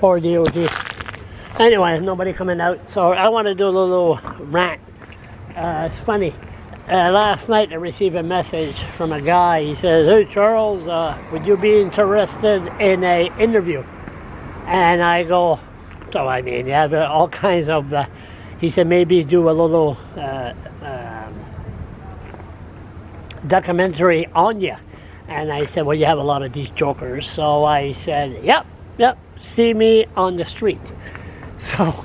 Poor DOD. Anyway, nobody coming out, so I want to do a little rant. It's funny. Last night I received a message from a guy. He says, "Hey Charles, would you be interested in a interview?" And I go, so I mean, yeah, there are all kinds of. He said maybe do a little documentary on you. And I said, well, you have a lot of these jokers. So I said, yep, see me on the street. So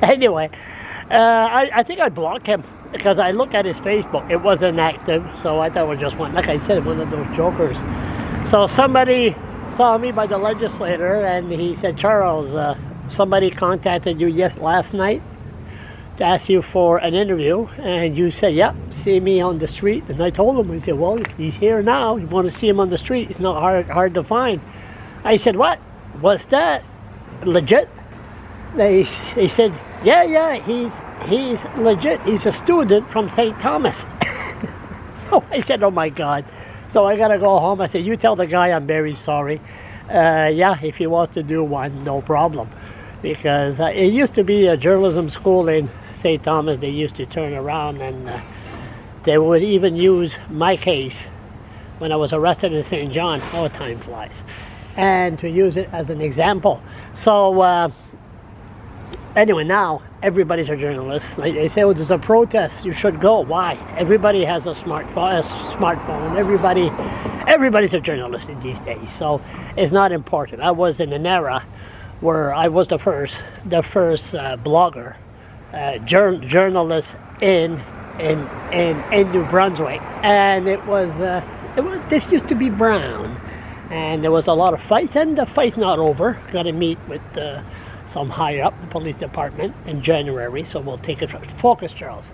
anyway, I think I blocked him because I looked at his Facebook. It wasn't active, so I thought it was just one, like I said, one of those jokers. So somebody saw me by the legislator, and he said, Charles, somebody contacted you last night to ask you for an interview, and you said, yep, see me on the street. And I told him, I said, well, he's here now. You want to see him on the street? It's not hard to find. I said, what? Was that legit? They said, yeah, he's legit. He's a student from St. Thomas. So I said, oh my God. So I got to go home. I said, you tell the guy I'm very sorry. Yeah, if he wants to do one, no problem. Because it used to be a journalism school in St. Thomas. They used to turn around and they would even use my case when I was arrested in St. John. Oh, time flies. And to use it as an example. So anyway, now everybody's a journalist. Like they say, oh, there's a protest, you should go. Why? Everybody has a smartphone. Everybody's a journalist in these days. So it's not important. I was in an era where I was the first blogger, journalist in New Brunswick, and this used to be Brown, and there was a lot of fights, and the fight's not over. Got to meet with some higher up, the police department, in January, so we'll take it from focus, Charles.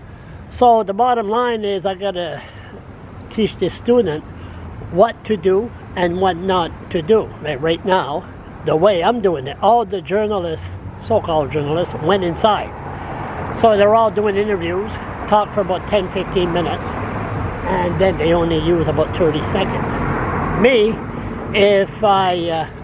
So the bottom line is I got to teach this student what to do and what not to do. Like right now, the way I'm doing it, all the journalists, so-called journalists, went inside. So they're all doing interviews, talk for about 10-15 minutes, and then they only use about 30 seconds. Me, if I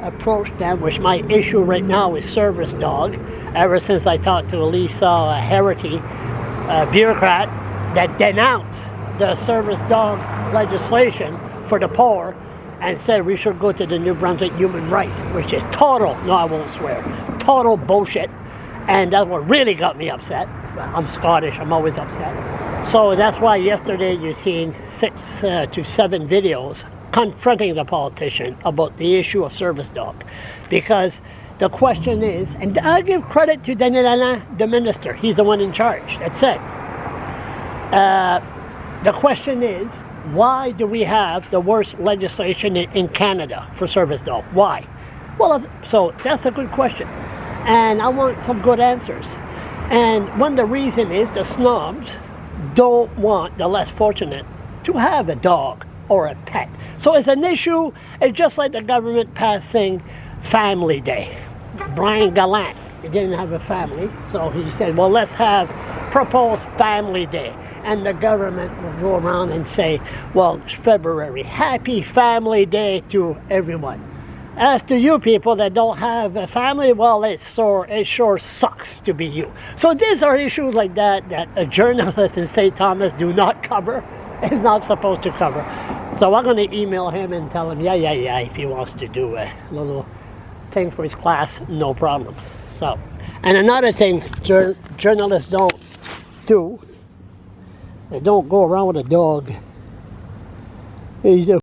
approach them, which my issue right now is service dog, ever since I talked to Elisa Harity, a bureaucrat that denounced the service dog legislation for the poor, and said we should go to the New Brunswick human rights, which is total, no I won't swear, total bullshit. And that's what really got me upset. I'm Scottish, I'm always upset. So that's why yesterday you're seeing 6 to 7 videos confronting the politician about the issue of service dog. Because the question is, and I give credit to the minister, he's the one in charge, that's it. The question is, why do we have the worst legislation in Canada for service dog? Why? Well, so that's a good question. And I want some good answers. And one of the reasons is the snobs don't want the less fortunate to have a dog or a pet. So it's an issue. It's just like the government passing Family Day. Brian Gallant, he didn't have a family, so he said, well, let's have proposed Family Day. And the government will go around and say, well, it's February. Happy Family Day to everyone. As to you people that don't have a family, well, it sure sucks to be you. So these are issues like that a journalist in St. Thomas do not cover, is not supposed to cover. So I'm going to email him and tell him, yeah, if he wants to do a little thing for his class, no problem. So, and another thing journalists don't do, they don't go around with a dog. He's a